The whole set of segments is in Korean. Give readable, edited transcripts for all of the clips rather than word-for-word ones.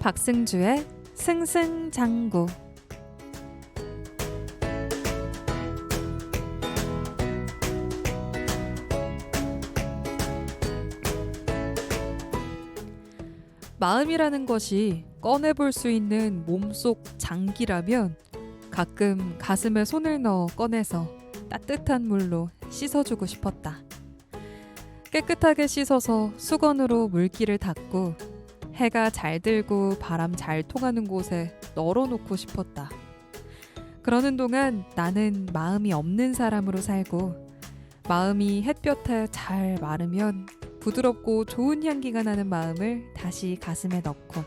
박승주의 승승장구. 마음이라는 것이 꺼내볼 수 있는 몸속 장기라면 가끔 가슴에 손을 넣어 꺼내서 따뜻한 물로 씻어주고 싶었다. 깨끗하게 씻어서 수건으로 물기를 닦고 해가 잘 들고 바람 잘 통하는 곳에 널어놓고 싶었다. 그러는 동안 나는 마음이 없는 사람으로 살고, 마음이 햇볕에 잘 마르면 부드럽고 좋은 향기가 나는 마음을 다시 가슴에 넣고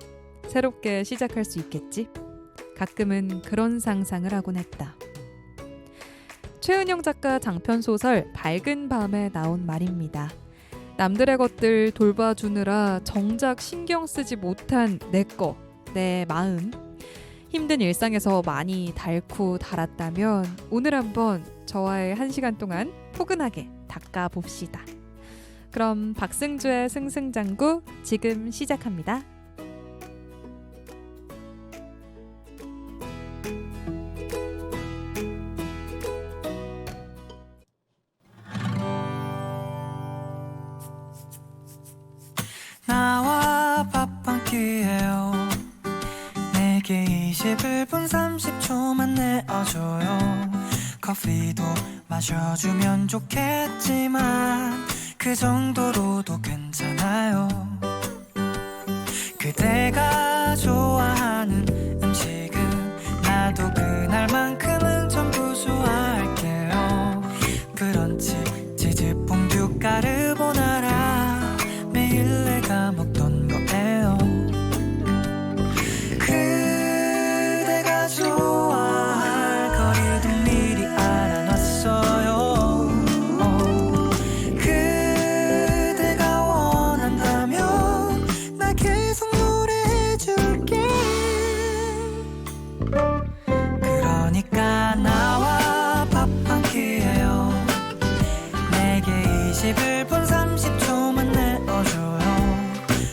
새롭게 시작할 수 있겠지? 가끔은 그런 상상을 하곤 했다. 최은영 작가 장편소설 밝은 밤에 나온 말입니다. 남들의 것들 돌봐주느라 정작 신경 쓰지 못한 내 거, 내 마음. 힘든 일상에서 많이 닳고 달았다면 오늘 한번 저와의 1시간 동안 포근하게 닦아봅시다. 그럼 박승주의 승승장구 지금 시작합니다. 나와 밥 한 끼예요. 내게 21분 30초만 내어줘요. 커피도 마셔주면 좋겠지만 그 정도로도 괜찮아요. 그대가 좋아하는 음식은 나도 그날만큼은 전부 좋아할게요. 브런치, 치즈 퐁듀, 까르보나라 매일 내가 먹던 거예요. 그대가 좋아할 거리도 미리 알아놨어요. 그대가 원한다면 나 계속 노래해줄게. 그러니까 나와 밥 한 끼예요. 내게 21분 30초만 내어줘요.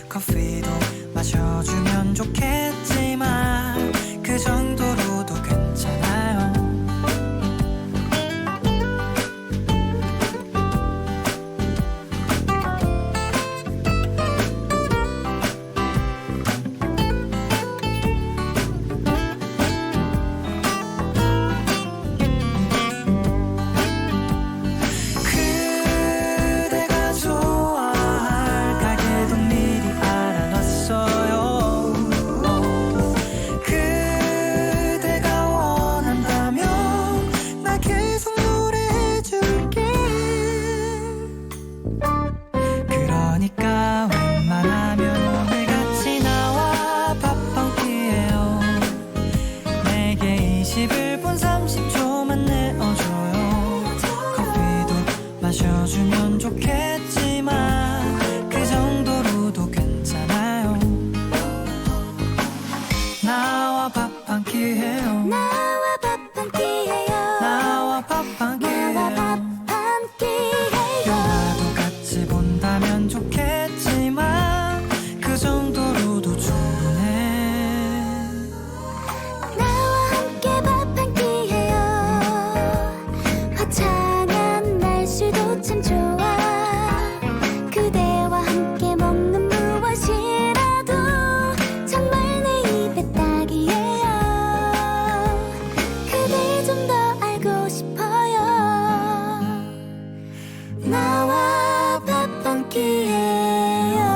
커피도 마셔주면 좋겠지만 그 정도로도 괜찮아요. 그대가 좋아할 가게도 미리 알아놨어요. 그대가 원한다면 나 계속 노래해줄게. 그러니까 웬만하면 오늘같이 나와 밥 한 끼예요. 내게 21분 30초만 내어줘요. 커피도 마셔주면 좋겠지만 그 정도로도 괜찮아요. 나와 밥 한 끼예요. 나와 밥 한 끼해요. 나와 밥 한 나와 밥 끼예요. 한 끼해요. 영화도 같이 본다면 좋겠지만 그 정도로도 충분해. 나와 함께 밥 한 끼해요. 화창한 날씨도 참 좋아. 그대와 함께 먹는 무엇이라도 정말 내 입에 딱이에요. 그대 좀 더 알고 싶어요. 나와 밥 한 끼해요.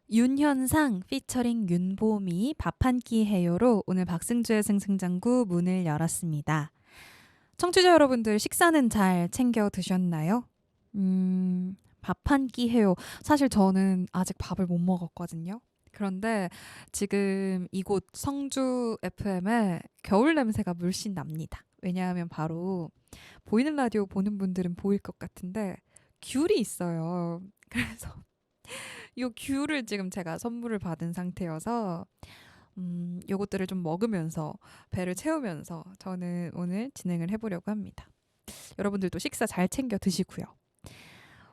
윤현상 피처링 윤보미 밥 한 끼 해요로 오늘 박승주의 승승장구 문을 열었습니다. 청취자 여러분들 식사는 잘 챙겨 드셨나요? 밥 한 끼 해요. 사실 저는 아직 밥을 못 먹었거든요. 그런데 지금 이곳 성주 FM에 겨울 냄새가 물씬 납니다. 왜냐하면 바로 보이는 라디오 보는 분들은 보일 것 같은데 귤이 있어요. 그래서 이 귤을 지금 제가 선물을 받은 상태여서 요것들을 좀 먹으면서 배를 채우면서 저는 오늘 진행을 해보려고 합니다. 여러분들도 식사 잘 챙겨 드시고요.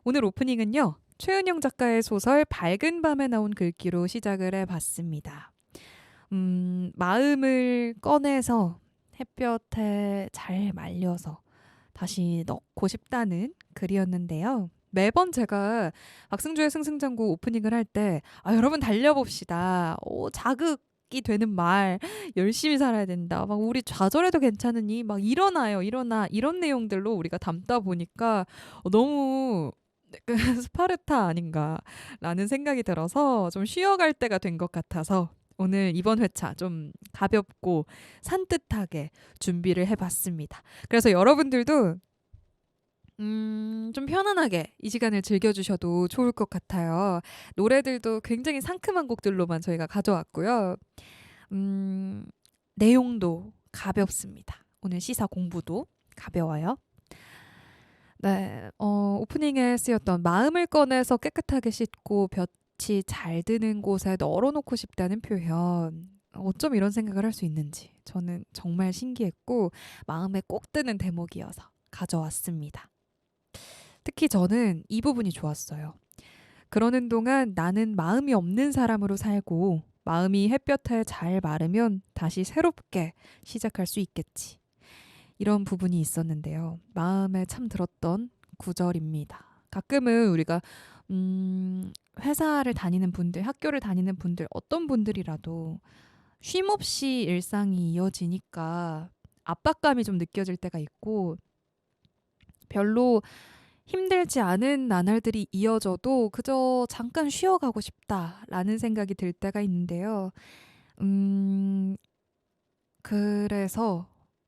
오늘 오프닝은요. 최은영 작가의 소설 밝은 밤에 나온 글귀로 시작을 해봤습니다. 마음을 꺼내서 햇볕에 잘 말려서 다시 넣고 싶다는 글이었는데요. 매번 제가 박승주의 승승장구 오프닝을 할 때 여러분 달려봅시다. 자극이 되는 말 열심히 살아야 된다. 막 우리 좌절해도 괜찮으니 막 일어나 이런 내용들로 우리가 담다 보니까 너무 스파르타 아닌가라는 생각이 들어서 좀 쉬어갈 때가 된 것 같아서 오늘 이번 회차 좀 가볍고 산뜻하게 준비를 해봤습니다. 그래서 여러분들도 좀 편안하게 이 시간을 즐겨주셔도 좋을 것 같아요. 노래들도 굉장히 상큼한 곡들로만 저희가 가져왔고요. 내용도 가볍습니다. 오늘 시사 공부도 가벼워요. 네, 오프닝에 쓰였던 마음을 꺼내서 깨끗하게 씻고 볕이 잘 드는 곳에 널어놓고 싶다는 표현. 어쩜 이런 생각을 할 수 있는지 저는 정말 신기했고 마음에 꼭 드는 대목이어서 가져왔습니다. 특히 저는 이 부분이 좋았어요. 그러는 동안 나는 마음이 없는 사람으로 살고 마음이 햇볕에 잘 마르면 다시 새롭게 시작할 수 있겠지. 이런 부분이 있었는데요. 마음에 참 들었던 구절입니다. 가끔은 우리가 회사를 다니는 분들, 학교를 다니는 분들, 어떤 분들이라도 쉼없이 일상이 이어지니까 압박감이 좀 느껴질 때가 있고 별로 힘들지 않은 나날들이 이어져도 그저 잠깐 쉬어가고 싶다라는 생각이 들 때가 있는데요. 그래서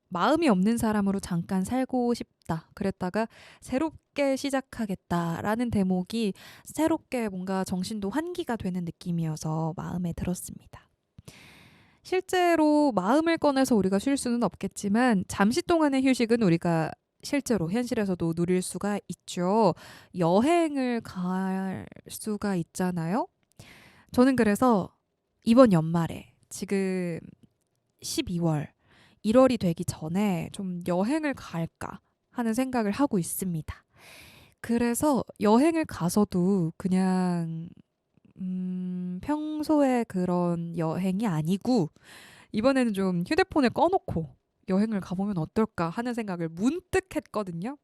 마음이 없는 사람으로 잠깐 살고 싶다. 그랬다가 새롭게 시작하겠다라는 대목이 새롭게 뭔가 정신도 환기가 되는 느낌이어서 마음에 들었습니다. 실제로 마음을 꺼내서 우리가 쉴 수는 없겠지만 잠시 동안의 휴식은 우리가 실제로 현실에서도 누릴 수가 있죠. 여행을 갈 수가 있잖아요. 저는 그래서 이번 연말에 지금 12월, 1월이 되기 전에 좀 여행을 갈까 하는 생각을 하고 있습니다. 그래서 여행을 가서도 그냥 평소에 그런 여행이 아니고 이번에는 좀 휴대폰을 꺼놓고 여행을 가보면 어떨까 하는 생각을 문득 했거든요.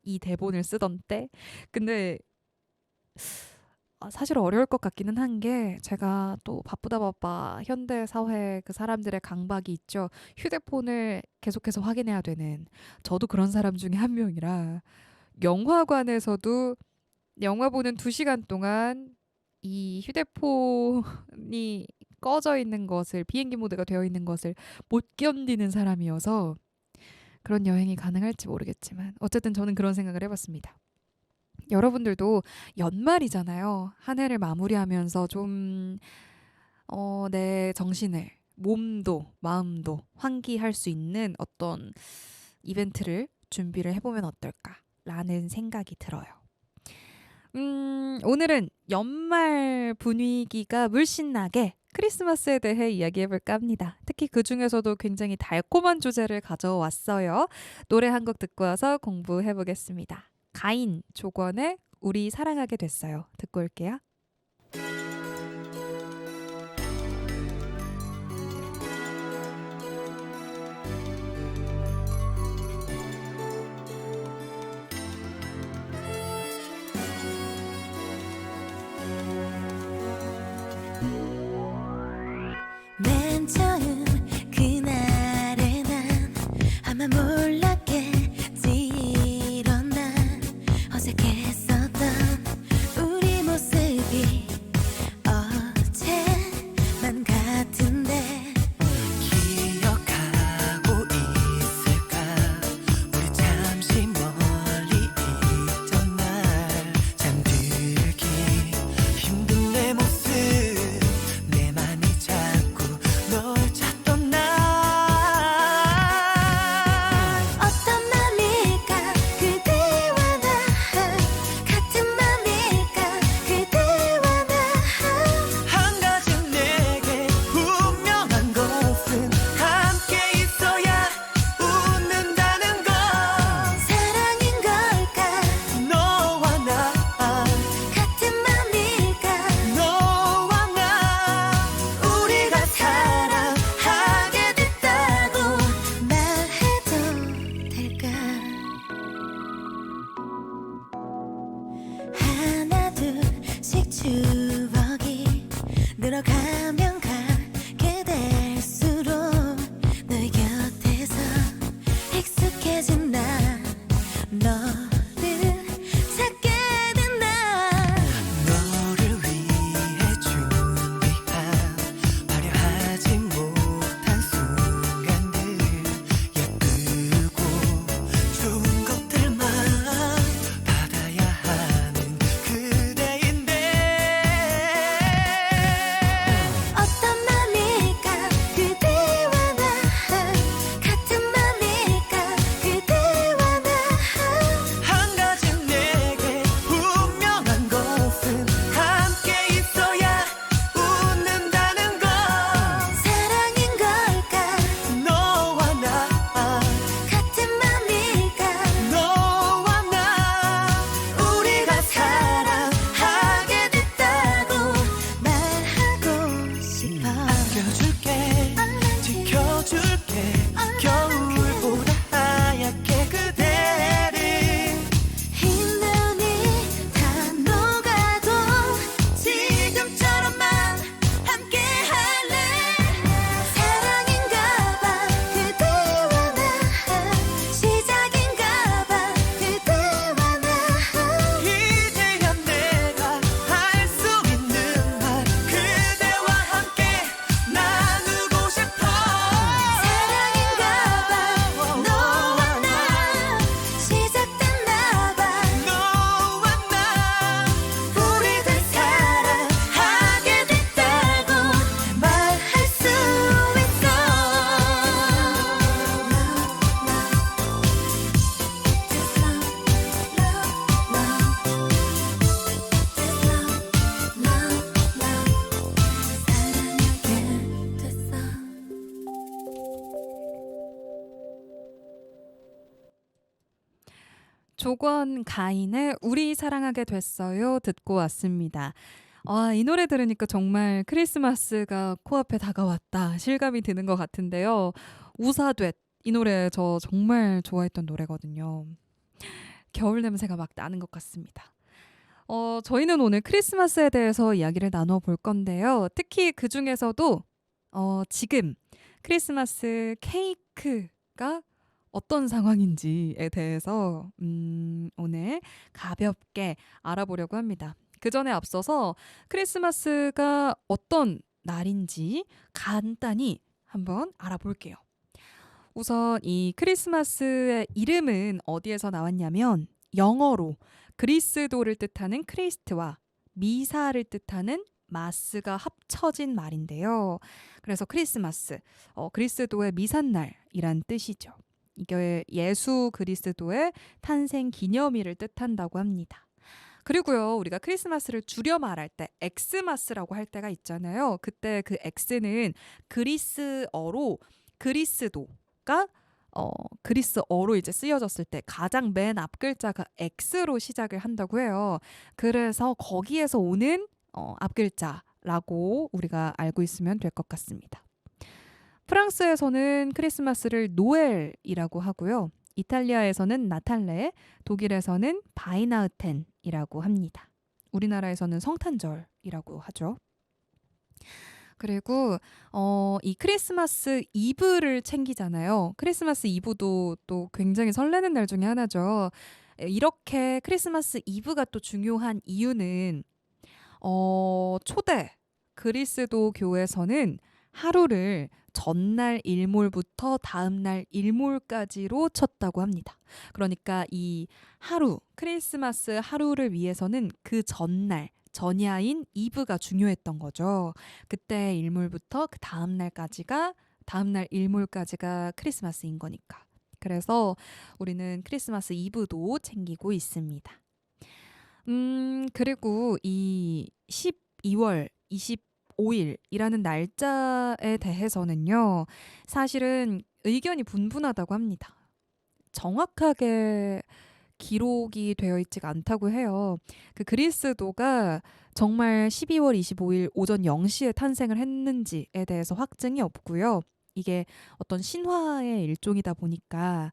이 대본을 쓰던 때. 근데 사실 어려울 것 같기는 한 게 제가 또 바쁘다 바빠 현대 사회 그 사람들의 강박이 있죠. 휴대폰을 계속해서 확인해야 되는 저도 그런 사람 중에 한 명이라 영화관에서도 영화 보는 2시간 동안 이 휴대폰이 꺼져 있는 것을 비행기 모드가 되어 있는 것을 못 견디는 사람이어서 그런 여행이 가능할지 모르겠지만 어쨌든 저는 그런 생각을 해봤습니다. 여러분들도 연말이잖아요. 한 해를 마무리하면서 좀 내 정신을 몸도 마음도 환기할 수 있는 어떤 이벤트를 준비를 해보면 어떨까라는 생각이 들어요. 오늘은 연말 분위기가 물씬 나게 크리스마스에 대해 이야기해볼까 합니다. 특히 그 중에서도 굉장히 달콤한 주제를 가져왔어요. 노래 한 곡 듣고 와서 공부해보겠습니다. 가인 조건의 우리 사랑하게 됐어요. 듣고 올게요. 맨 처음 그날에 난 아마 몰랐겠지 이런 난 어색했었던 우리 모습이 어제만 같은데 기억하고 있을까 우리 잠시 멀리 있던 날 잠들기 힘든 내 모습 내 맘이 자꾸 널 찾던 날 어떤 맘일까 그대와 나 같은 맘일까 그대와 조건 가인의 우리 사랑하게 됐어요 듣고 왔습니다. 이 노래 들으니까 정말 크리스마스가 코앞에 다가왔다 실감이 드는 것 같은데요. 우사됐 이 노래 저 정말 좋아했던 노래거든요. 겨울 냄새가 막 나는 것 같습니다. 저희는 오늘 크리스마스에 대해서 이야기를 나눠 볼 건데요. 특히 그 중에서도 지금 크리스마스 케이크가 어떤 상황인지에 대해서 오늘 가볍게 알아보려고 합니다. 그 전에 앞서서 크리스마스가 어떤 날인지 간단히 한번 알아볼게요. 우선 이 크리스마스의 이름은 어디에서 나왔냐면 영어로 그리스도를 뜻하는 크리스트와 미사를 뜻하는 마스가 합쳐진 말인데요. 그래서 크리스마스, 그리스도의 미삿날이란 뜻이죠. 이게 예수 그리스도의 탄생 기념일을 뜻한다고 합니다. 그리고요, 우리가 크리스마스를 줄여 말할 때 엑스마스라고 할 때가 있잖아요. 그때 그 엑스는 그리스어로 그리스도가 그리스어로 이제 쓰여졌을 때 가장 맨 앞 글자가 X로 시작을 한다고 해요. 그래서 거기에서 오는 앞 글자라고 우리가 알고 있으면 될 것 같습니다. 프랑스에서는 크리스마스를 노엘이라고 하고요. 이탈리아에서는 나탈레, 독일에서는 바이나흐텐이라고 합니다. 우리나라에서는 성탄절이라고 하죠. 그리고 이 크리스마스 이브를 챙기잖아요. 크리스마스 이브도 또 굉장히 설레는 날 중에 하나죠. 이렇게 크리스마스 이브가 또 중요한 이유는 초대 그리스도 교에서는 하루를 전날 일몰부터 다음날 일몰까지로 쳤다고 합니다. 그러니까 이 하루, 크리스마스 하루를 위해서는 그 전날, 전야인 이브가 중요했던 거죠. 그때 일몰부터 그 다음날 일몰까지가 크리스마스인 거니까. 그래서 우리는 크리스마스 이브도 챙기고 있습니다. 그리고 이 12월 25일이라는 날짜에 대해서는요, 사실은 의견이 분분하다고 합니다. 정확하게 기록이 되어 있지가 않다고 해요. 그 그리스도가 정말 12월 25일 오전 0시에 탄생을 했는지에 대해서 확증이 없고요. 이게 어떤 신화의 일종이다 보니까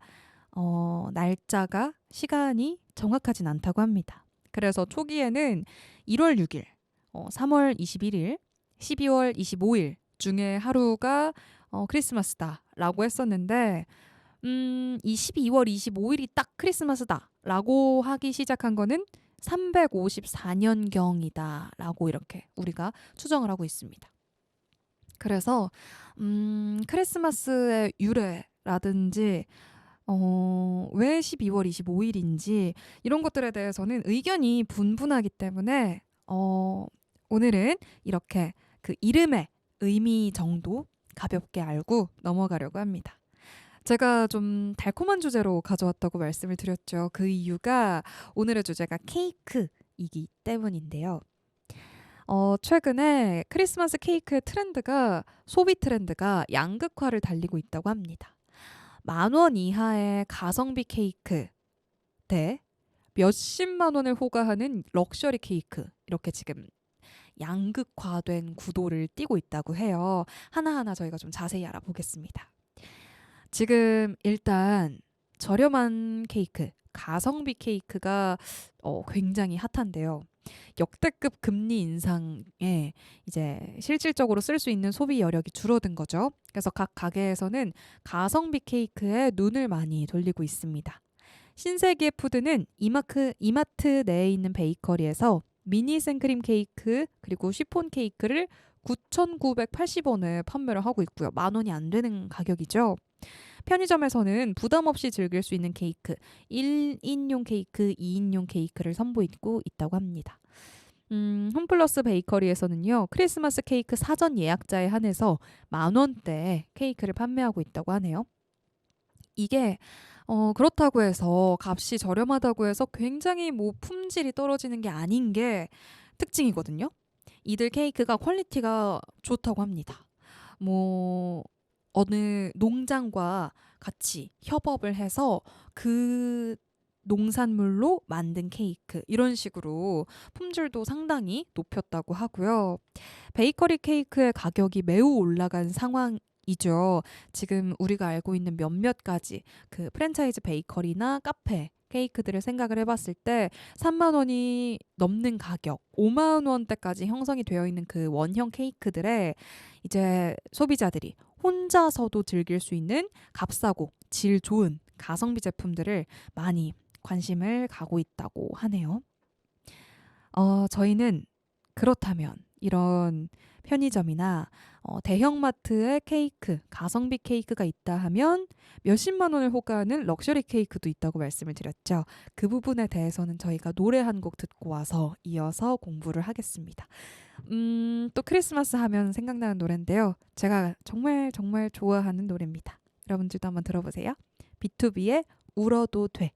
날짜가, 시간이 정확하진 않다고 합니다. 그래서 초기에는 1월 6일, 3월 21일, 12월 25일 중에 하루가 크리스마스다라고 했었는데 이 12월 25일이 딱 크리스마스다라고 하기 시작한 거는 354년경이다라고 이렇게 우리가 추정을 하고 있습니다. 그래서 크리스마스의 유래라든지 왜 12월 25일인지 이런 것들에 대해서는 의견이 분분하기 때문에 오늘은 이렇게 그 이름의 의미 정도 가볍게 알고 넘어가려고 합니다. 제가 좀 달콤한 주제로 가져왔다고 말씀을 드렸죠. 그 이유가 오늘의 주제가 케이크이기 때문인데요. 최근에 크리스마스 케이크의 소비 트렌드가 양극화를 달리고 있다고 합니다. 10,000원 이하의 가성비 케이크 대 몇십만 원을 호가하는 럭셔리 케이크, 이렇게 지금 양극화된 구도를 띠고 있다고 해요. 하나하나 저희가 좀 자세히 알아보겠습니다. 지금 일단 저렴한 케이크, 가성비 케이크가 굉장히 핫한데요. 역대급 금리 인상에 이제 실질적으로 쓸 수 있는 소비 여력이 줄어든 거죠. 그래서 각 가게에서는 가성비 케이크에 눈을 많이 돌리고 있습니다. 신세계 푸드는 이마트 내에 있는 베이커리에서 미니 생크림 케이크 그리고 쉬폰 케이크를 9,980원에 판매를 하고 있고요. 10,000원이 안 되는 가격이죠. 편의점에서는 부담 없이 즐길 수 있는 케이크, 1인용 케이크, 2인용 케이크를 선보이고 있다고 합니다. 홈플러스 베이커리에서는요, 크리스마스 케이크 사전 예약자에 한해서 10,000원대 케이크를 판매하고 있다고 하네요. 이게 그렇다고 해서 값이 저렴하다고 해서 굉장히 품질이 떨어지는 게 아닌 게 특징이거든요. 이들 케이크가 퀄리티가 좋다고 합니다. 어느 농장과 같이 협업을 해서 그 농산물로 만든 케이크 이런 식으로 품질도 상당히 높였다고 하고요. 베이커리 케이크의 가격이 매우 올라간 상황이죠. 지금 우리가 알고 있는 몇몇 가지 그 프랜차이즈 베이커리나 카페 케이크들을 생각을 해봤을 때 3만 원이 넘는 가격, 5만 원대까지 형성이 되어 있는 그 원형 케이크들에 이제 소비자들이 혼자서도 즐길 수 있는 값싸고 질 좋은 가성비 제품들을 많이 관심을 가고 있다고 하네요. 저희는 그렇다면 이런 편의점이나 대형마트에 케이크, 가성비 케이크가 있다 하면 몇십만 원을 호가하는 럭셔리 케이크도 있다고 말씀을 드렸죠. 그 부분에 대해서는 저희가 노래 한 곡 듣고 와서 이어서 공부를 하겠습니다. 또 크리스마스 하면 생각나는 노래인데요. 제가 정말 정말 좋아하는 노래입니다. 여러분들도 한번 들어보세요. B2B의 울어도 돼.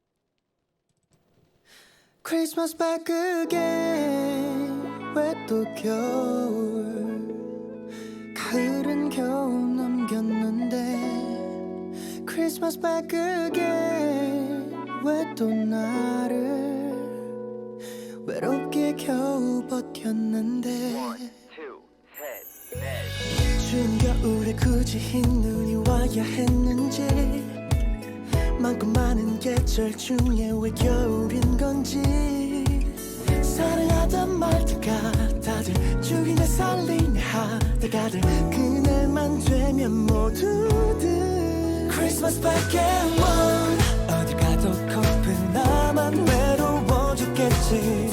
Christmas back again 왜 또 겨울 가을은 겨우 넘겼는데 Christmas back again 왜 또 나를 외롭게 겨우 버텼는데 추운 겨울에 굳이 흰 눈이 와야 했는지 많고 많은 계절 중에 왜 겨울인 건지 사랑하던 말투가 다들 죽이네 살리네 하다가들 그날만 되면 모두들 Christmas back and one 어디 가도 커플 나만 외로워 죽겠지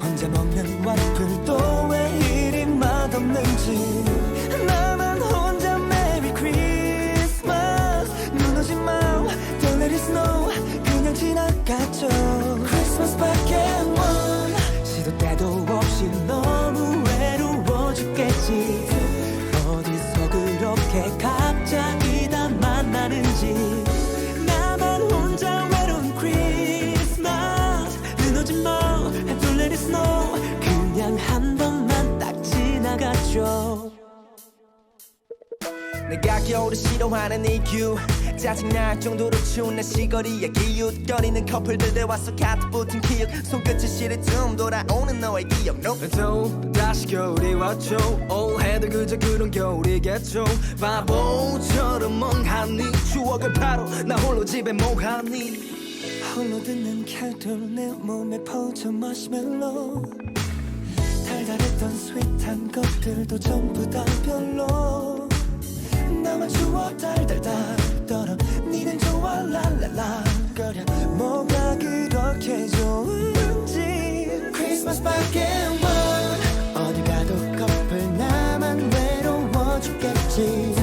혼자 먹는 와플도 왜 이리 맛없는지 나만 혼자 Merry Christmas 무너진 마음 Don't let it snow 그냥 지나가죠 Christmas back and one 시도 때도 없이 너무 외로워 죽겠지 어디서 그렇게 갑자기 다 만나는지 나만 혼자 외로운 Christmas 무너진 마음 Don't let it snow 그냥 한 번만 딱 지나가죠 내가 겨울을 싫어하는 이유 짜증날 정도로 추운 날 시거리에 기웃거리는 커플들에 와서 카트 붙은 기억 손끝이 시릴 틈 돌아오는 너의 기억 no. 또 다시 겨울이 왔죠 올해도 그저 그런 겨울이겠죠 바보처럼 멍하니 추억을 바로 나 홀로 집에 뭐하니 홀로 듣는 캘들 내 몸에 퍼져 마시멜로 달달했던 스윗한 것들도 전부 다 별로 나만 추워 달달달 떨어 니는 좋아 랄랄라 거려 뭐가 그렇게 좋은지 Christmas back and one 어디 가도 커플 나만 외로워 죽겠지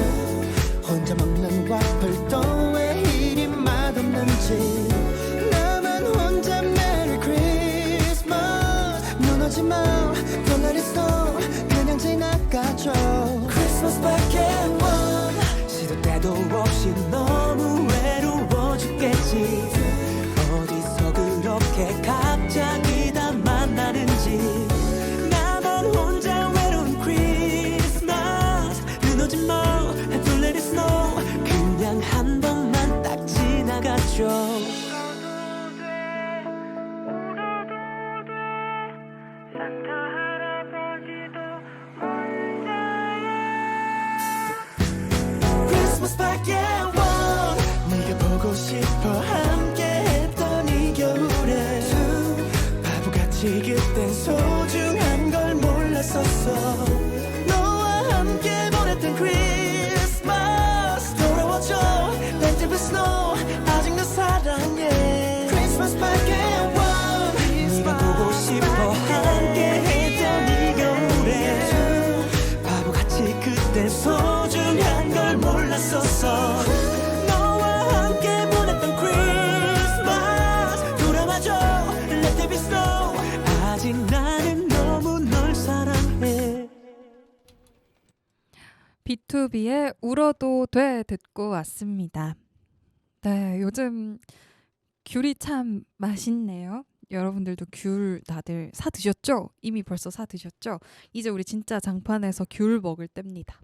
혼자 먹는 와플도 왜 이리 맛없는지 나만 혼자 Merry Christmas 무너진 마음 Don't let it snow 그냥 지나가죠 Christmas back and one 시도 때도 없이 너무 외로워 죽겠지 어디서 그렇게 갑자기 다 만나는지 나만 혼자 외로운 Christmas 무너진 마음 Don't let it snow 그냥 한 번만 딱 지나가죠 Christmas back and one 네가 보고 싶어 함께 했던 이 겨울에 바보같이 그땐 소중한 걸 몰랐었어 너와 함께 보냈던 Christmas 돌아와줘 Let there be snow 아직 너 사랑해 Christmas back and one 네가 보고 싶어 함께 했던 이 겨울에 바보같이 그땐 소중한 걸 몰랐었어 너와 함께 보냈던 Christmas 돌아와줘 Let there be snow 아직 나는 너무 널 사랑해 B2B의 울어도 돼 듣고 왔습니다. 네, 요즘 귤이 참 맛있네요. 여러분들도 귤 다들 사 드셨죠? 이미 벌써 사 드셨죠? 이제 우리 진짜 장판에서 귤 먹을 때입니다.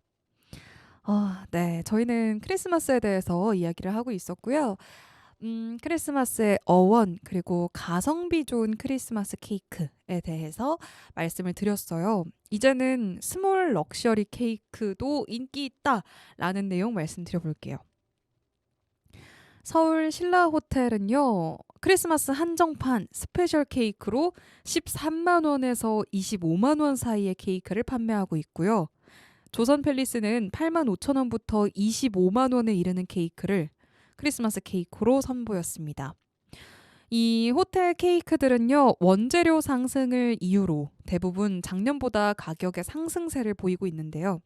네, 저희는 크리스마스에 대해서 이야기를 하고 있었고요. 크리스마스의 어원 그리고 가성비 좋은 크리스마스 케이크에 대해서 말씀을 드렸어요. 이제는 스몰 럭셔리 케이크도 인기 있다라는 내용 말씀드려 볼게요. 서울 신라 호텔은요. 크리스마스 한정판 스페셜 케이크로 13만 원에서 25만 원 사이의 케이크를 판매하고 있고요. 조선 팰리스는 8만 5천 원부터 25만 원에 이르는 케이크를 크리스마스 케이크로 선보였습니다. 이 호텔 케이크들은요. 원재료 상승을 이유로 대부분 작년보다 가격의 상승세를 보이고 있는데요.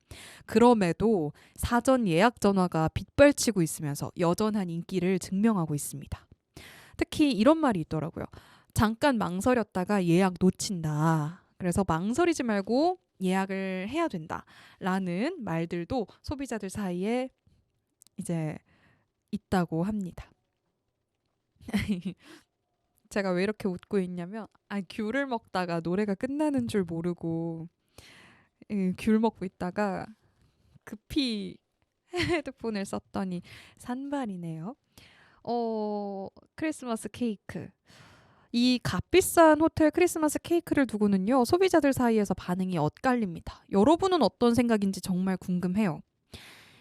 그럼에도 사전 예약 전화가 빗발치고 있으면서 여전한 인기를 증명하고 있습니다. 특히 이런 말이 있더라고요. 잠깐 망설였다가 예약 놓친다. 그래서 망설이지 말고 예약을 해야 된다라는 말들도 소비자들 사이에 이제 있다고 합니다. 제가 왜 이렇게 웃고 있냐면 귤을 먹다가 노래가 끝나는 줄 모르고 귤 먹고 있다가 급히 헤드폰을 썼더니 산발이네요. 크리스마스 케이크. 이 값비싼 호텔 크리스마스 케이크를 두고는요. 소비자들 사이에서 반응이 엇갈립니다. 여러분은 어떤 생각인지 정말 궁금해요.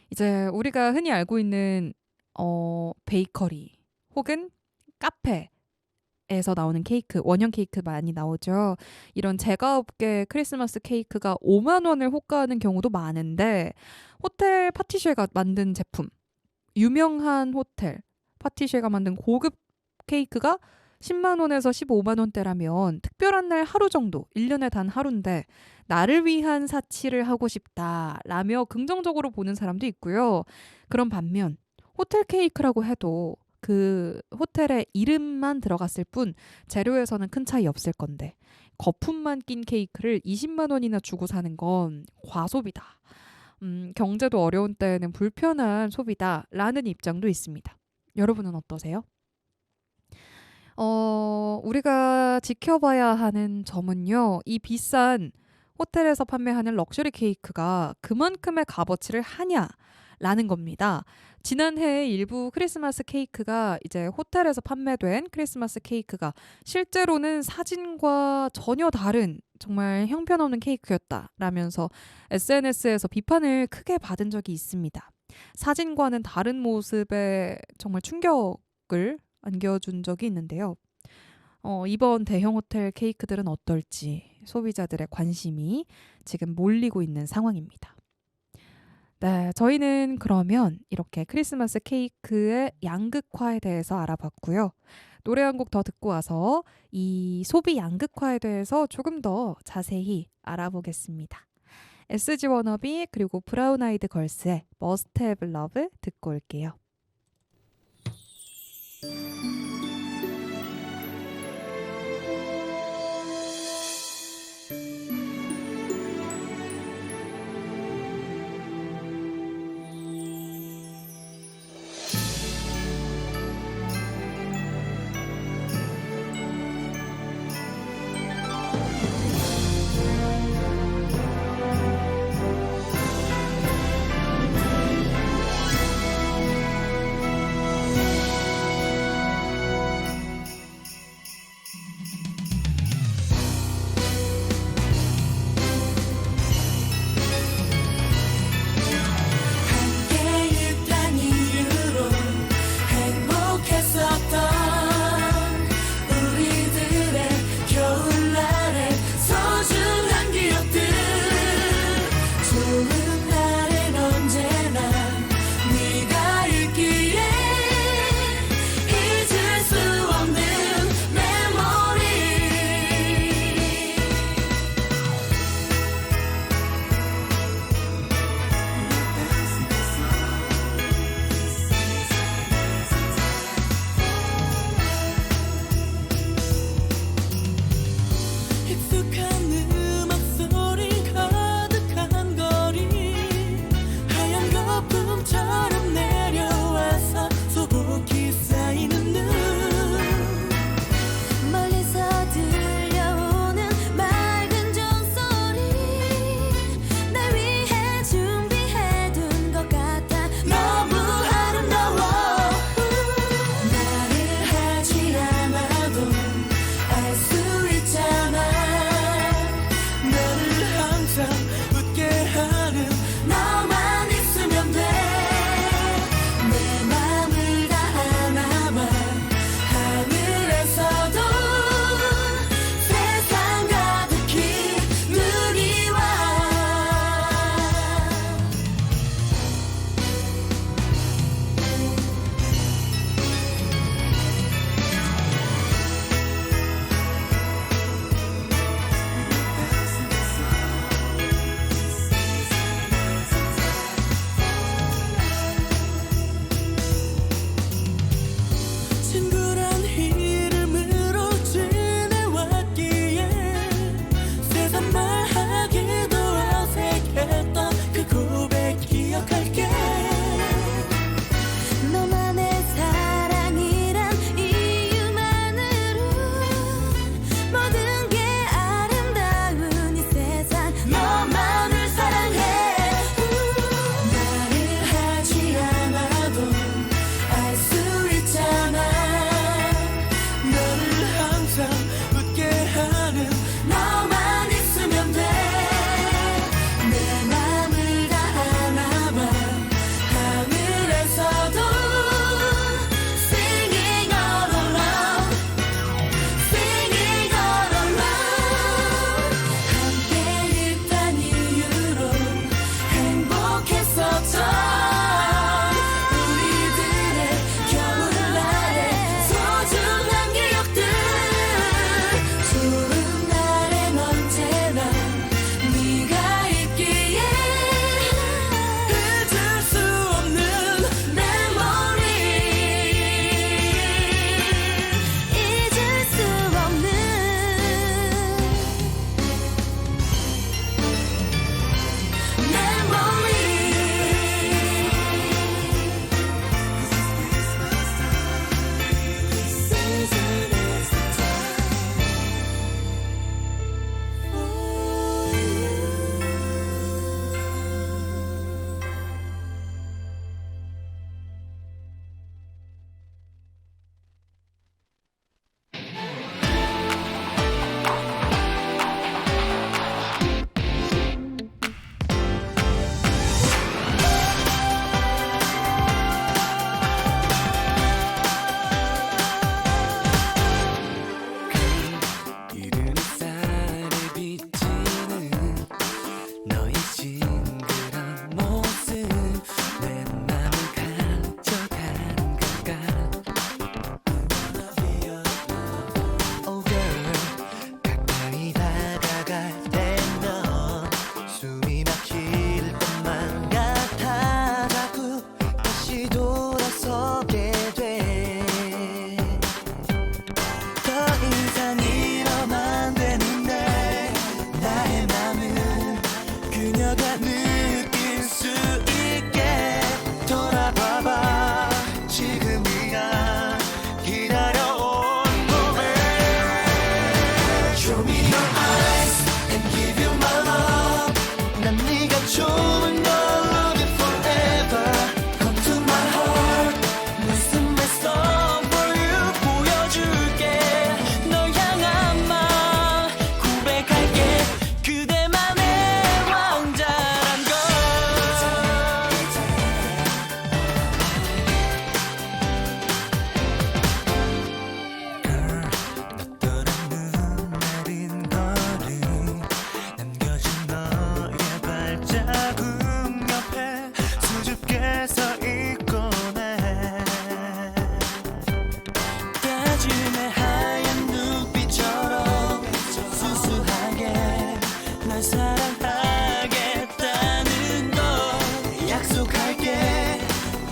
이제 우리가 흔히 알고 있는 베이커리 혹은 카페에서 나오는 케이크, 원형 케이크 많이 나오죠. 이런 제과업계 크리스마스 케이크가 5만 원을 호가하는 경우도 많은데 호텔 파티쉐가 만든 제품, 유명한 호텔 파티쉐가 만든 고급 케이크가 10만 원에서 15만 원대라면 특별한 날 하루 정도, 1년에 단 하루인데 나를 위한 사치를 하고 싶다라며 긍정적으로 보는 사람도 있고요. 그런 반면 호텔 케이크라고 해도 그 호텔의 이름만 들어갔을 뿐 재료에서는 큰 차이 없을 건데 거품만 낀 케이크를 20만 원이나 주고 사는 건 과소비다. 경제도 어려운 때에는 불편한 소비다라는 입장도 있습니다. 여러분은 어떠세요? 우리가 지켜봐야 하는 점은요. 이 비싼 호텔에서 판매하는 럭셔리 케이크가 그만큼의 값어치를 하냐라는 겁니다. 지난해 일부 크리스마스 케이크가 이제 호텔에서 판매된 크리스마스 케이크가 실제로는 사진과 전혀 다른 정말 형편없는 케이크였다라면서 SNS에서 비판을 크게 받은 적이 있습니다. 사진과는 다른 모습에 정말 충격을 안겨준 적이 있는데요. 이번 대형 호텔 케이크들은 어떨지 소비자들의 관심이 지금 몰리고 있는 상황입니다. 네, 저희는 그러면 이렇게 크리스마스 케이크의 양극화에 대해서 알아봤고요. 노래 한 곡 더 듣고 와서 이 소비 양극화에 대해서 조금 더 자세히 알아보겠습니다. SG 워너비 그리고 브라운 아이드 걸스의 Must Have Love 듣고 올게요. 그녀가 느낄 수 있게 돌아봐봐 지금이야 기다려온 봄에 Show me your eyes and give you my love 난 네가 좋은 걸 love you forever Come to my heart listen my song for you 보여줄게 널 향한 마음 고백할게 그대만의 왕자란 걸 떠난 눈 내린 거리 남겨진 너의 발자국 옆에 수줍게 서 있곤 해 따짐의 하얀 눈빛처럼 수수하게 널 사랑하겠다는 걸 약속할게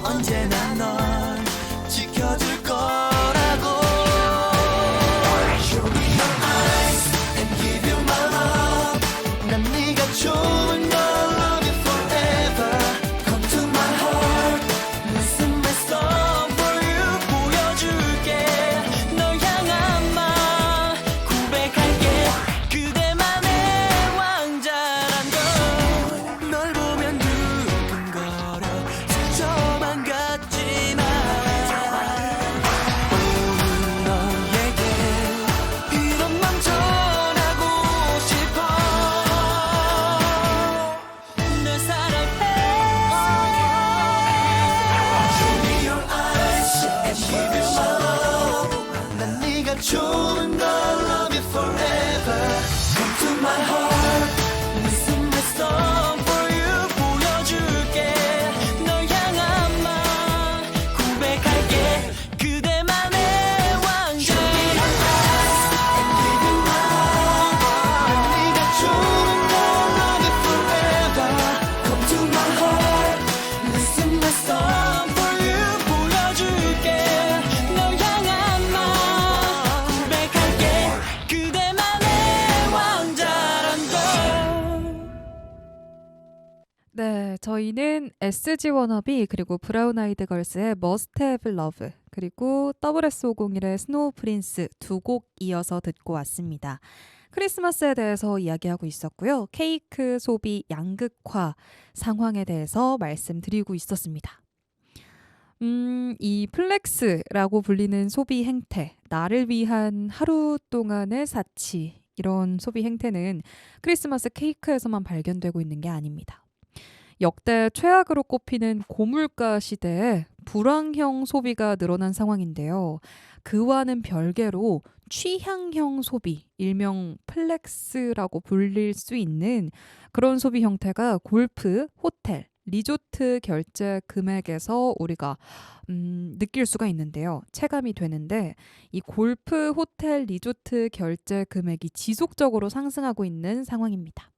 언제나 널 지켜줄 거라고 Show me your eyes and give you my love 난 네가 좋은 걸 love you forever Come to my heart listen my song for you 보여줄게 널 향한 마음 고백할게 그대만의 왕자란 걸널 보면 두근거려 상처만 같지만 오늘 너에게 이런 맘 전하고 싶어 널 사랑해 Show me your eyes and give you my love 난 네가 좋은 걸 love you forever Come to my heart listen my song for you 보여줄게 널 향한 마음 고백할게 그대만의 왕자 and give you my love 난 네가 좋은 걸 love you forever Come to my heart listen my song for you 보여줄게 널 향한 마음 고백할게 그대만의 왕자란 걸 네, 저희는 SG 워너비 그리고 브라운 아이드 걸스의 Must Have Love 그리고 WS501의 스노우 프린스 두 곡 이어서 듣고 왔습니다. 크리스마스에 대해서 이야기하고 있었고요. 케이크 소비 양극화 상황에 대해서 말씀드리고 있었습니다. 이 플렉스라고 불리는 소비 행태, 나를 위한 하루 동안의 사치 이런 소비 행태는 크리스마스 케이크에서만 발견되고 있는 게 아닙니다. 역대 최악으로 꼽히는 고물가 시대에 불황형 소비가 늘어난 상황인데요. 그와는 별개로 취향형 소비, 일명 플렉스라고 불릴 수 있는 그런 소비 형태가 골프, 호텔, 리조트 결제 금액에서 우리가 느낄 수가 있는데요. 체감이 되는데 이 골프, 호텔, 리조트 결제 금액이 지속적으로 상승하고 있는 상황입니다.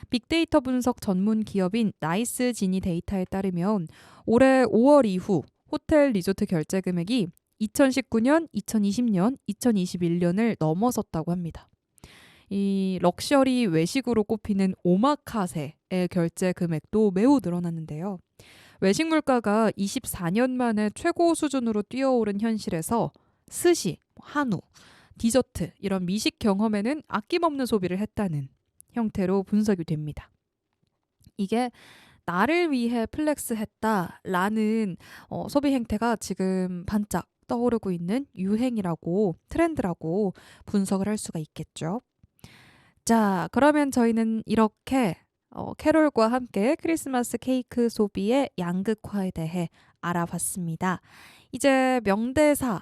빅데이터 분석 전문 기업인 나이스 지니 데이터에 따르면 올해 5월 이후 호텔 리조트 결제 금액이 2019년, 2020년, 2021년을 넘어섰다고 합니다. 이 럭셔리 외식으로 꼽히는 오마카세의 결제 금액도 매우 늘어났는데요. 외식 물가가 24년 만에 최고 수준으로 뛰어오른 현실에서 스시, 한우, 디저트 이런 미식 경험에는 아낌없는 소비를 했다는 형태로 분석이 됩니다. 이게 나를 위해 플렉스했다라는 소비 행태가 지금 반짝 떠오르고 있는 유행이라고 트렌드라고 분석을 할 수가 있겠죠. 자, 그러면 저희는 이렇게 캐롤과 함께 크리스마스 케이크 소비의 양극화에 대해 알아봤습니다. 이제 명대사를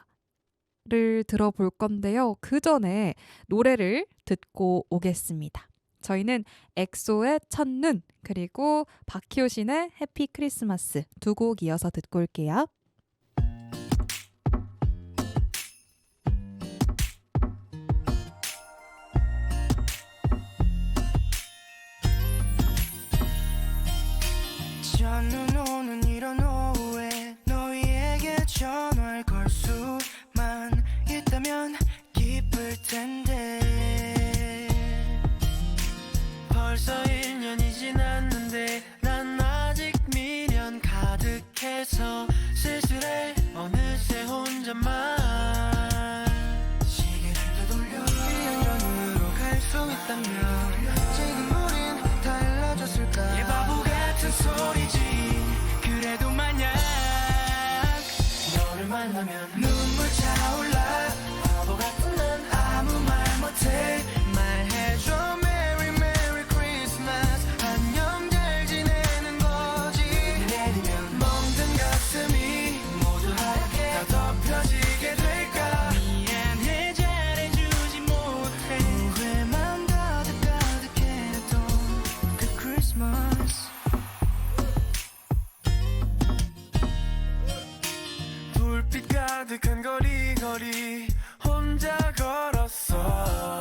들어볼 건데요. 그 전에 노래를 듣고 오겠습니다. 저희는 엑소의 첫눈 그리고 박효신의 해피 크리스마스 두 곡 이어서 듣고 올게요. 첫눈 오는 이런 오후에 너희에게 전화를 걸 수만 있다면 기쁠 텐데 벌써 1년이 지나 속에서 쓸쓸해 어느새 혼자만 시계를 되돌려 1년 전으로 갈 수 있다면 지금 우린 달라졌을까. 얘 바보 같은 소리지. 그래도 만약 너를 만나면 눈물 차올라. 바보 같은 난 아무 말 못해. 말해줘 Merry Merry Christmas. 안녕 잘 지내는 거지. 내리면 멍든 가슴이 모두 하얗게 다 덮여지게 될까. 미안해 잘해주지 못해. 후회만 가득가득했던 그 크리스마스. 불빛 가득한 거리 혼자 걸었어.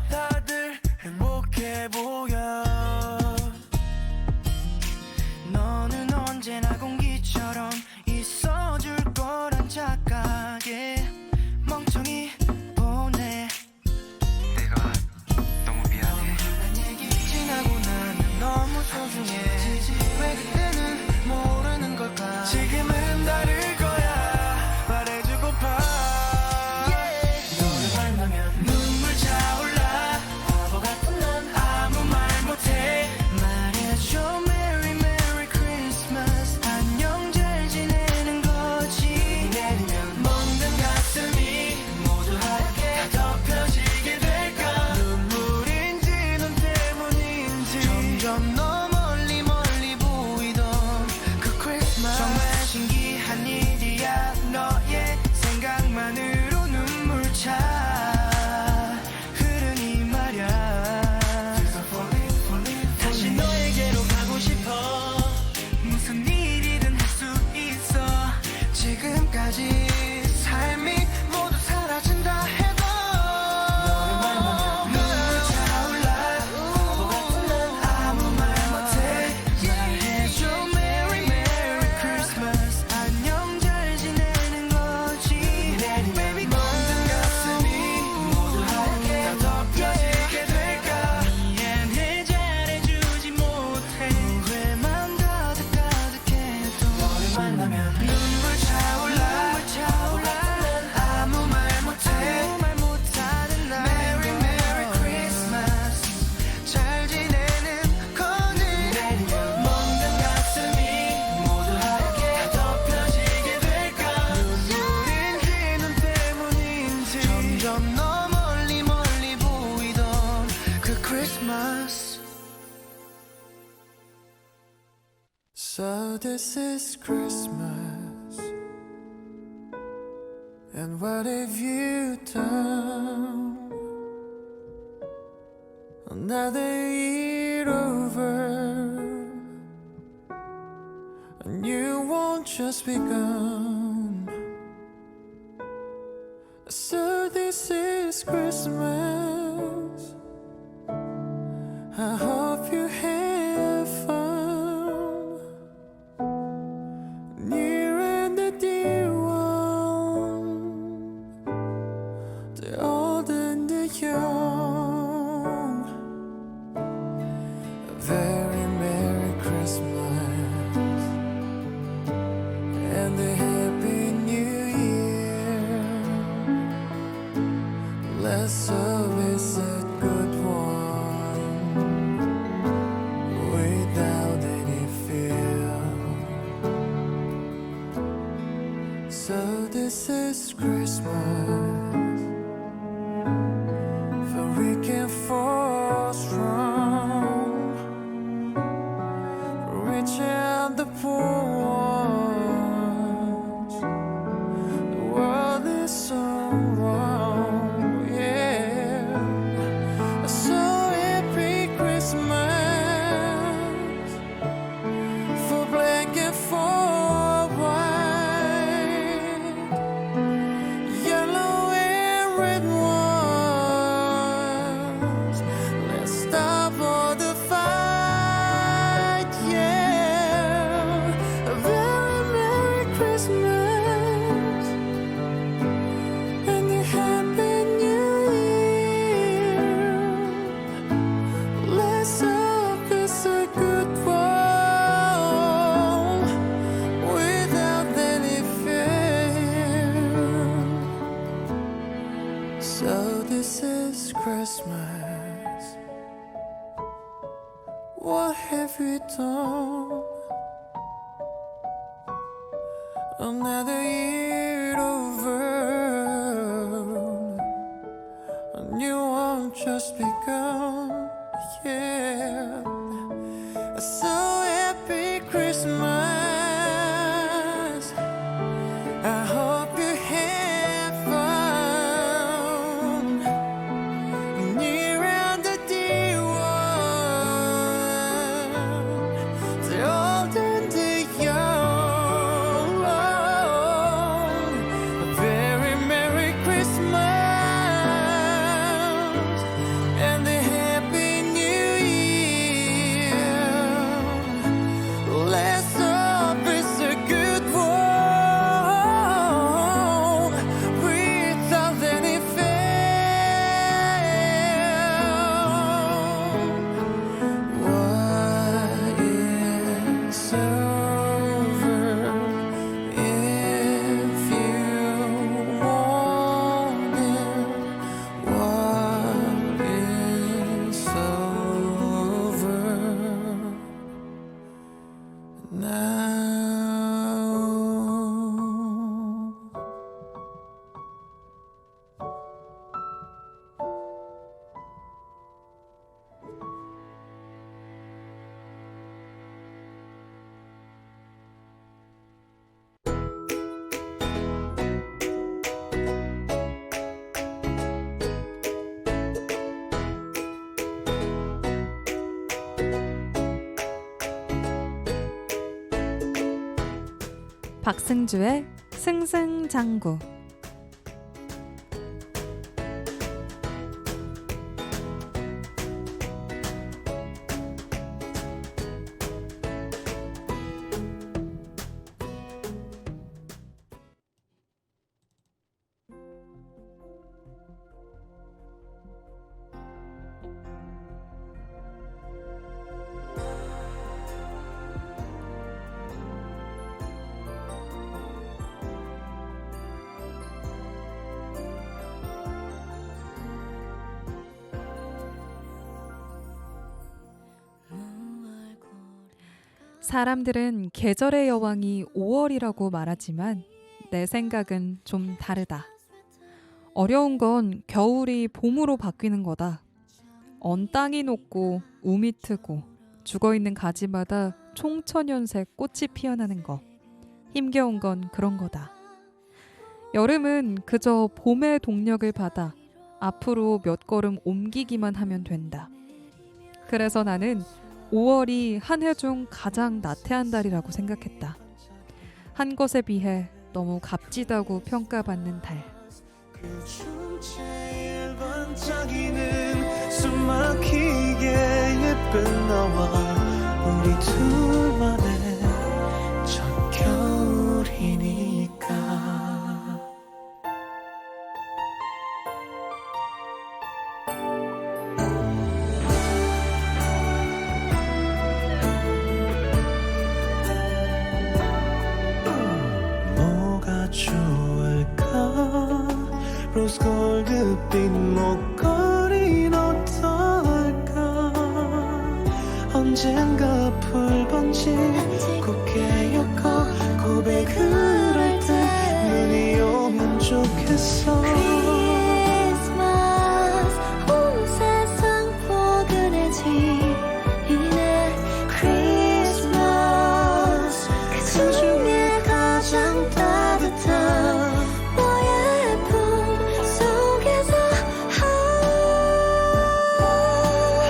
다들 행복해 보여. 너는 언제나 공기처럼 있어줄 거란 착각에 멍청이 보내. 내가 너무 미안해. 난 얘기 지나고 나면 너무 소중해. 왜 그때는 모르는 걸까. 지금은 다를 거야. 말해주고파. 너를 만나면 눈물 차올라. 바보 같은 난 아무 말 못해. 말해줘 Merry Merry Christmas. 안녕 잘 지내는 거지. 내리면 멍든 가슴이 모두 하얗게 다 덮여지게 될까. 눈물인지 넌 때문인지 점점 너 멀리 멀리 보이던 그 크리스마스. 정말 신기한 일이야. 너의 생각만으로 눈물 차 흐르니 말야. 다시 너에게로 가고 싶어. 무슨 일이든 할 수 있어. 지금까지 삶이 모두 사라진다 해도 너를 만나면 눈물 차올라. 바보 같은 난 아무 말 못해. 말해줘 Merry Merry Christmas. 안녕 잘 지내는 거지. 내리면 멍든 가슴이 모두 하얗게 다 덮여지게 될까. 미안해 잘해주지 못해. 후회만 가득가득했던 너를 만나면 눈물 차올라. 난 아무 말 못하는 날. Merry Merry Christmas. 잘 지내는 거니. 내리면 멍든 가슴이 모두 하얗게 다 덮여지게 될까. 눈물인지 넌 때문인지 점점 너 멀리 멀리 보이던 그 크리스마스. So this is Christmas, and what have you done? Another year over, and you won't just begun. So this is Christmas. I hope you have fun. Near and the dear one, the old and the young. A very Merry Christmas and a Happy New Year. Let's always a good one without any fear. So this is Christmas, for we can fall strong, reach out the poor ones. The world is so wrong, yeah. So happy Christmas for black and for white, yellow What have we done? Another year over, a new one just begun. Yeah, so happy Christmas. I hope you have fun near and the dear one, the old and the young. A very Merry Christmas and a Happy New Year. Let's hope it's a good one without any fail. What is over if you want it? What is over now? 박승주의 승승장구. 사람들은 계절의 여왕이 5월이라고 말하지만 내 생각은 좀 다르다. 어려운 건 겨울이 봄으로 바뀌는 거다. 언 땅이 녹고 우미 트고 죽어있는 가지마다 총천연색 꽃이 피어나는 거. 힘겨운 건 그런 거다. 여름은 그저 봄의 동력을 받아 앞으로 몇 걸음 옮기기만 하면 된다. 그래서 나는 5월이 한 해 중 가장 나태한 달이라고 생각했다. 한 것에 비해 너무 값지다고 평가받는 달. 그 중 제일 반짝이는 숨막히게 예쁜 너와 우리 둘만의 첫 겨울이니까. 뭐가 좋을까? 로즈 골드빛 목걸이는 어떨까? 언젠가 풀번지 곱게 엮어 고백을 할 때 눈이 오면 좋겠어. 크리스마스 온 세상 포근해지네. 크리스마스 그 중에 가장 따뜻한 너의 품 속에서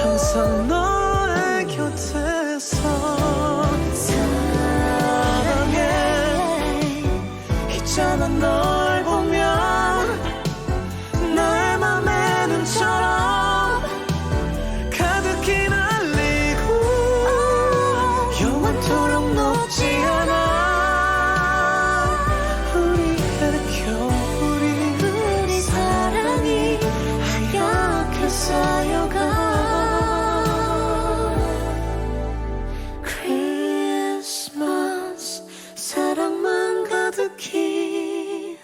항상 너의 곁에서 사랑해. 있잖아 널 보면 나의 맘에 눈처럼 가득히 날리고 영원토록 녹지 않아. 우리의 겨울이 우리 사랑이 하얗게 쌓여가. 크리스마스 사랑만 가득히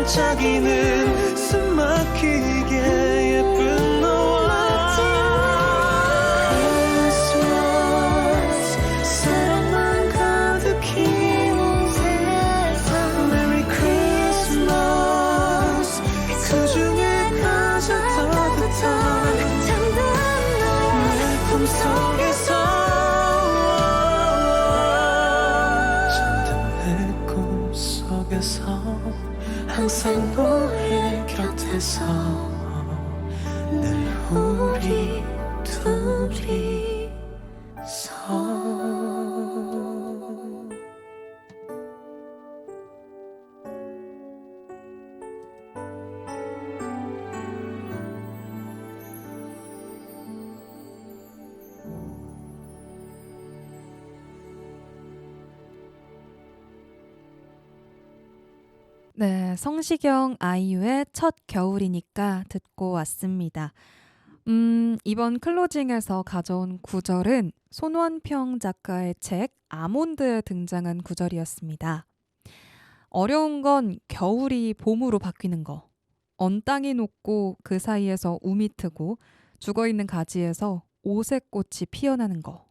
반짝이는 숨막히게 예쁜 너와 크리스마스 사랑만 가득히 온 세상 Merry Christmas 그중에 가장 따뜻한 잠든 너의 내 꿈속에서 잠든 내 꿈속에서 항상 너의 곁에서 늘 우리 둘이서 네, 성시경 아이유의 첫 겨울이니까 듣고 왔습니다. 이번 클로징에서 가져온 구절은 손원평 작가의 책 아몬드에 등장한 구절이었습니다. 어려운 건 겨울이 봄으로 바뀌는 거. 언 땅이 녹고 그 사이에서 우미 트고 죽어있는 가지에서 오색꽃이 피어나는 거.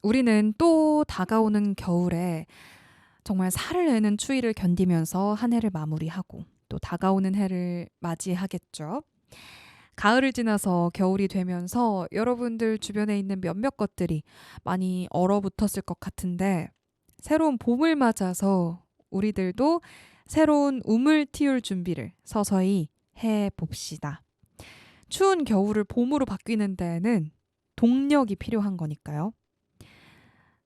우리는 또 다가오는 겨울에 정말 살을 내는 추위를 견디면서 한 해를 마무리하고 또 다가오는 해를 맞이하겠죠. 가을을 지나서 겨울이 되면서 여러분들 주변에 있는 몇몇 것들이 많이 얼어붙었을 것 같은데 새로운 봄을 맞아서 우리들도 새로운 우물 틔울 준비를 서서히 해봅시다. 추운 겨울을 봄으로 바뀌는 데에는 동력이 필요한 거니까요.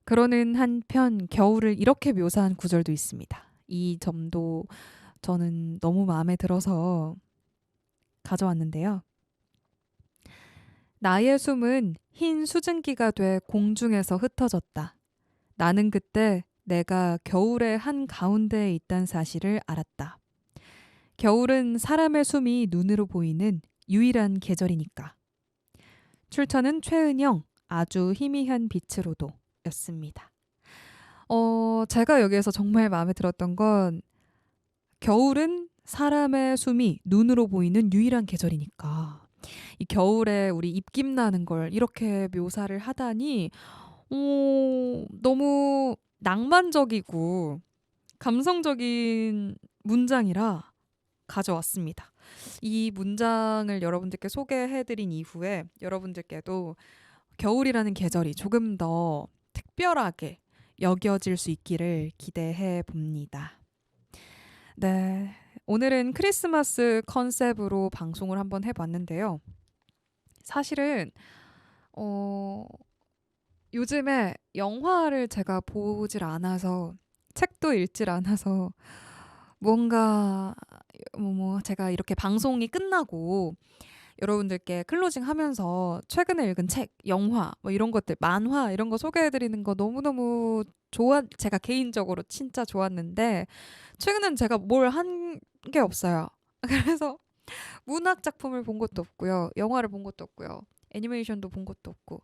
그러는 한편 겨울을 이렇게 묘사한 구절도 있습니다. 이 점도 저는 너무 마음에 들어서 가져왔는데요. 나의 숨은 흰 수증기가 돼 공중에서 흩어졌다. 나는 그때 내가 겨울의 한 가운데에 있다는 사실을 알았다. 겨울은 사람의 숨이 눈으로 보이는 유일한 계절이니까. 출처는 최은영, 아주 희미한 빛으로도 였습니다. 제가 여기에서 정말 마음에 들었던 건 겨울은 사람의 숨이 눈으로 보이는 유일한 계절이니까 이 겨울에 우리 입김 나는 걸 이렇게 묘사를 하다니 너무 낭만적이고 감성적인 문장이라 가져왔습니다. 이 문장을 여러분들께 소개해드린 이후에 여러분들께도 겨울이라는 계절이 조금 더 특별하게 여겨질 수 있기를 기대해 봅니다. 네, 오늘은 크리스마스 컨셉으로 방송을 한번 해봤는데요. 사실은 요즘에 영화를 제가 보질 않아서 책도 읽질 않아서 뭔가 제가 이렇게 방송이 끝나고 여러분들께 클로징 하면서 최근에 읽은 책, 영화, 이런 것들, 만화 이런 거 소개해드리는 거 너무너무 제가 개인적으로 진짜 좋았는데 최근엔 제가 뭘 한 게 없어요. 그래서 문학 작품을 본 것도 없고요. 영화를 본 것도 없고요. 애니메이션도 본 것도 없고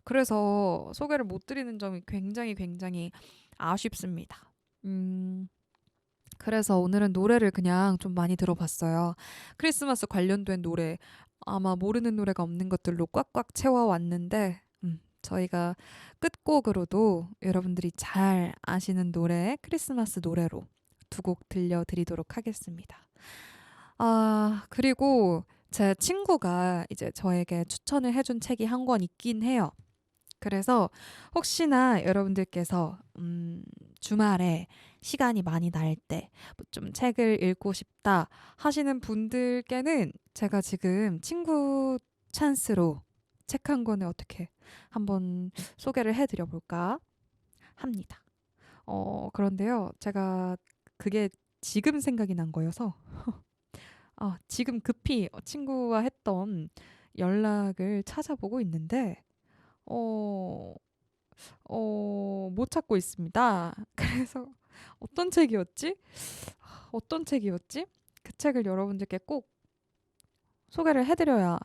그래서 소개를 못 드리는 점이 굉장히 아쉽습니다. 그래서 오늘은 노래를 그냥 좀 많이 들어봤어요. 크리스마스 관련된 노래, 아마 모르는 노래가 없는 것들로 꽉꽉 채워왔는데 저희가 끝곡으로도 여러분들이 잘 아시는 노래, 크리스마스 노래로 두 곡 들려드리도록 하겠습니다. 그리고 제 친구가 이제 저에게 추천을 해준 책이 한 권 있긴 해요. 그래서 혹시나 여러분들께서 주말에 시간이 많이 날 때 좀 책을 읽고 싶다 하시는 분들께는 제가 지금 친구 찬스로 책 한 권을 어떻게 한번 소개를 해드려 볼까 합니다. 그런데요, 제가 그게 지금 생각이 난 거여서 지금 급히 친구와 했던 연락을 찾아보고 있는데 못 찾고 있습니다. 그래서 어떤 책이었지? 그 책을 여러분들께 꼭 소개를 해드려야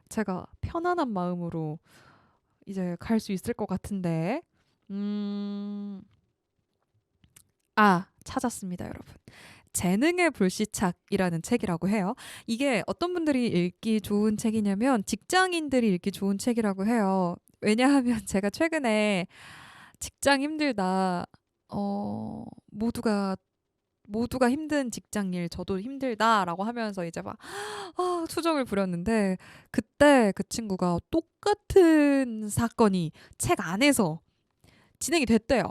제가 편안한 마음으로 이제 갈 수 있을 것 같은데 찾았습니다, 여러분. 재능의 불시착이라는 책이라고 해요. 이게 어떤 분들이 읽기 좋은 책이냐면 직장인들이 읽기 좋은 책이라고 해요. 왜냐하면 제가 최근에 직장 힘들다, 모두가 힘든 직장 일, 저도 힘들다라고 하면서 이제 막 투정을 부렸는데 그때 그 친구가 똑같은 사건이 책 안에서 진행이 됐대요.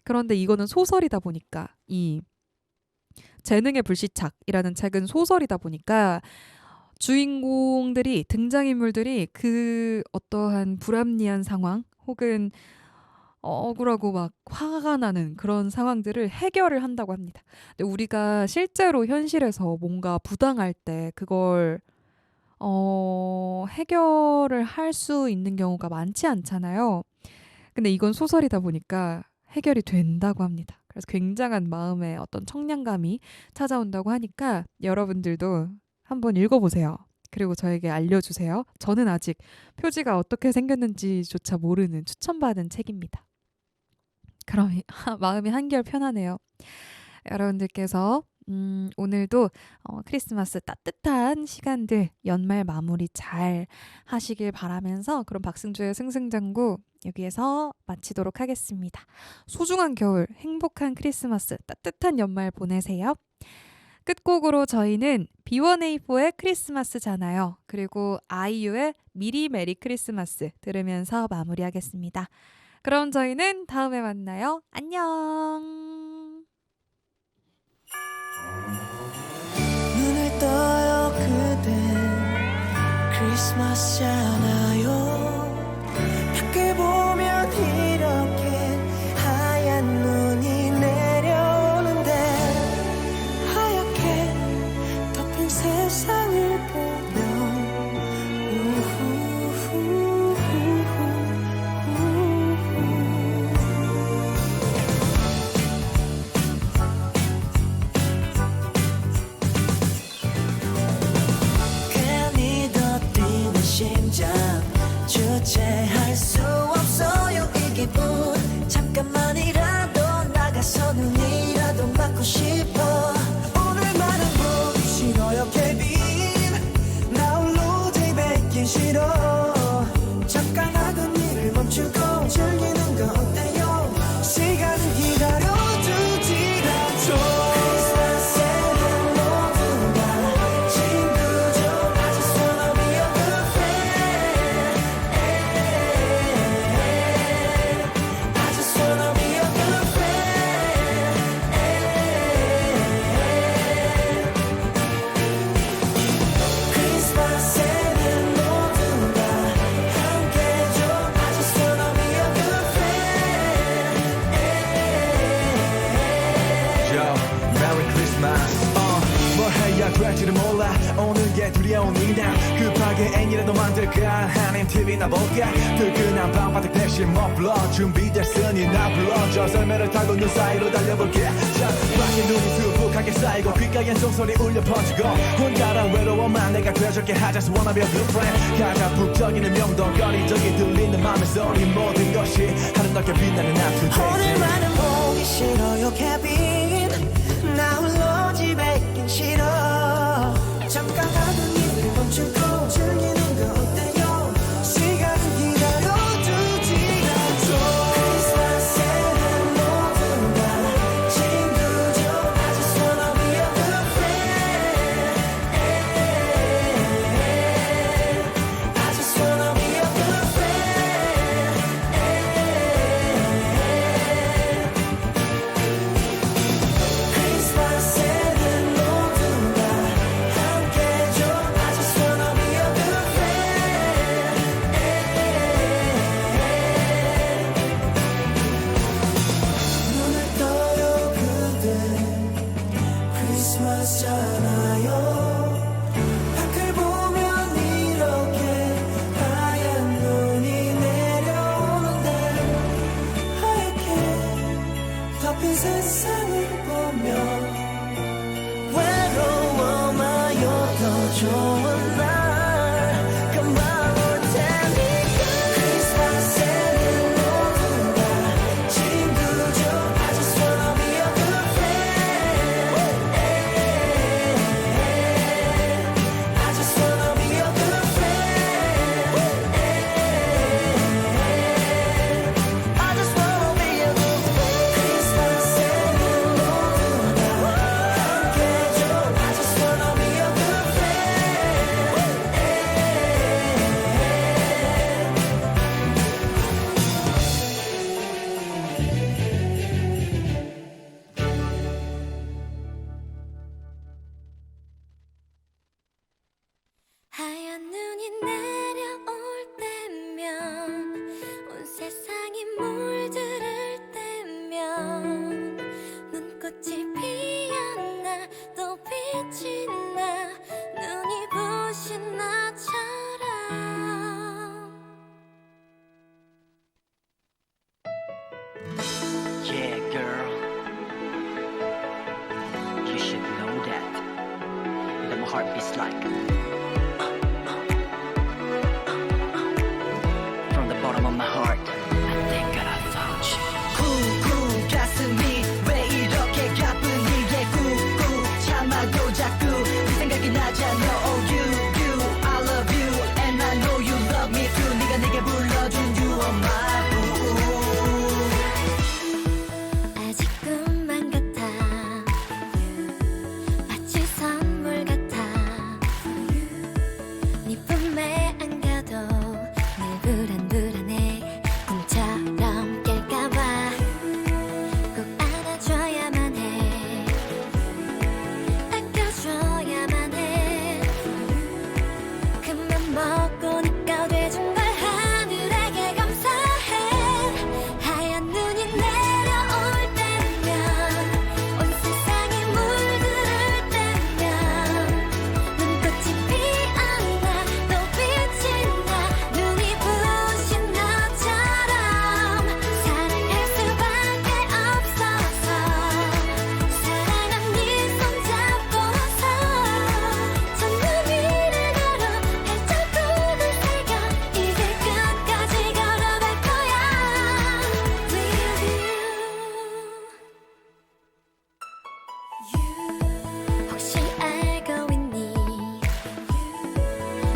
그런데 이거는 소설이다 보니까 이 재능의 불시착이라는 책은 소설이다 보니까 주인공들이 등장인물들이 그 어떠한 불합리한 상황 혹은 억울하고 막 화가 나는 그런 상황들을 해결을 한다고 합니다. 근데 우리가 실제로 현실에서 뭔가 부당할 때 그걸 해결을 할 수 있는 경우가 많지 않잖아요. 근데 이건 소설이다 보니까 해결이 된다고 합니다. 그래서 굉장한 마음의 어떤 청량감이 찾아온다고 하니까 여러분들도 한번 읽어보세요. 그리고 저에게 알려주세요. 저는 아직 표지가 어떻게 생겼는지조차 모르는 추천받은 책입니다. 그럼 마음이 한결 편하네요. 여러분들께서 오늘도 크리스마스 따뜻한 시간들 연말 마무리 잘 하시길 바라면서 그럼 박승주의 승승장구 여기에서 마치도록 하겠습니다. 소중한 겨울, 행복한 크리스마스, 따뜻한 연말 보내세요. 끝곡으로 저희는 B1A4의 크리스마스잖아요. 그리고 아이유의 미리 메리 크리스마스 들으면서 마무리하겠습니다. 그럼 저희는 다음에 만나요. 안녕. 눈을 떠요 그대 크리스마스잖아요 밖에 보면 이렇게 하얀 눈이 내려오는데 하얗게 덮인 세상을 보면 괜히 더 뛰는 심장 주체할 수 없어요 이 기분 잠깐만이라도 나가서 눈이라도 맞고 싶어 오늘만은 보기 싫어요 케빈 나 홀로 집에 있긴 싫어 잠깐 하던 일을 멈추고 즐기는 거 어때요 시간은 기다려주지 않죠 크리스마스에는 모두 다 친구죠 I just wanna be your good friend I just wanna be your good friend 크리스마스에는 모두 다 함께죠 I just wanna be your good friend Yo, Merry Christmas. 뭘 해야 될지를 몰라. 오늘 게 두려운 이날. 급하게 애니라도 만들까. 한인 TV나 볼까. 뜨끈한 밤바닥 대신 뭐 불러. 준비됐으니 나 불러줘. 썰매를 타고 눈 사이로 달려볼게. 자, 밖에 눈이 수북하게 쌓이고 귓가엔 송소리 울려 퍼지고 혼자란 외로움만 내가 되줄게. I just wanna be a good friend. 가장 북적이는 명동거리 저기 들리는 맘의 소리 모든 것이 하늘 넓게 빛나는 after days. 오늘만은 보기 싫어요 케빈 나 홀로 집에 있긴 싫어 잠깐 하던 일을 멈추고 즐기는 거 어때요 시간은 기다려주지 않죠 크리스마스에는 모두 다 친구죠 I just wanna be your good friend I just wanna be your good friend 크리스마스에는 모두 다 함께죠 I just wanna be your good friend 눈을 떠요 그대 크리스마스잖아요 밖을 보면 이렇게 하얀 눈이 내려오는데 하얗게 덮인 세상을 보면 외로워마요 더 좋은 날 고마울 테니까 크리스마스에는 모두 다 친구죠 I just wanna be your good friend heart beats like. From the bottom of my heart, I think that I found you. 쿵쿵 가슴이 왜 이렇게 가뿐히 꾹꾹 참아도 자꾸 네 생각이 나잖아. Oh you I love you and I know you love me too. 네가 내게 불러준 you are my boo. 아직 꿈만 같아 마치 선물 같아 네 품에 안겨도 늘 불안불안해 꿈처럼 깰까봐 꼭 안아줘야만 해 아껴줘야만 해 그만 먹고 네가 돼준 걸 하늘에게 감사해 하얀 눈이 내려올 때면 온 세상이 물들을 때면 눈꽃이 피어나 또 빛이 나 눈이 부신 너처럼 사랑할 수밖에 없어서 사랑한 네 손잡고서 저 눈위를 걸어 발자국을 새겨 이제 끝까지 걸어갈 거야 With you 혹시 알고 있니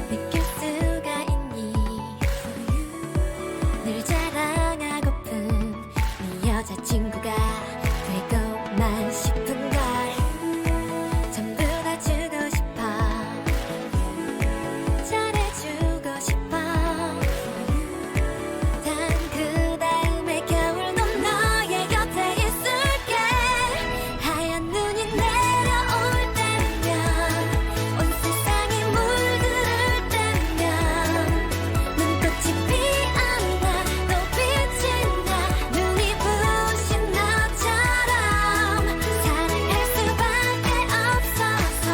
느낄 수가 있니 늘 자랑하고픈 네 여자친구가 되고만 싶은 걸 전부 다 주고 싶어 잘해주고 싶어 단 그 다음에 겨울 넌 너의 곁에 있을게 하얀 눈이 내려올 때면 온 세상이 물들을 때면 눈꽃이 피어나 또 빛이 나 눈이 부신 너처럼 사랑할 수밖에 없어서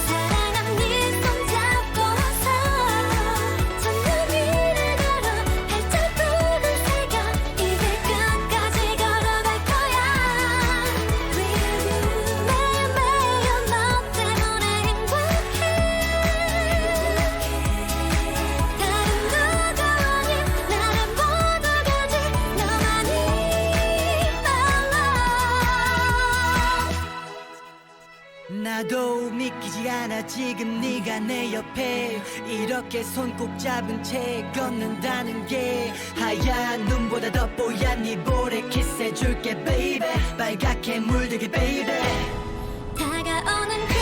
사랑한 네 손잡고서 저 눈위를 걸어 발자국을 새겨 이제 끝까지 걸어갈 거야 With you 매일매일 너 때문에 행복해 다른 누구 아닌 나를 모두 가진 너만이 말로 나도 믿기지 않아 지금 네가 내 옆에 이렇게 손 꼭 잡은 채 걷는다는 게 하얀 눈보다 더 뽀얀 네 볼에 키스해줄게 baby 빨갛게 물들게 baby 다가오는 그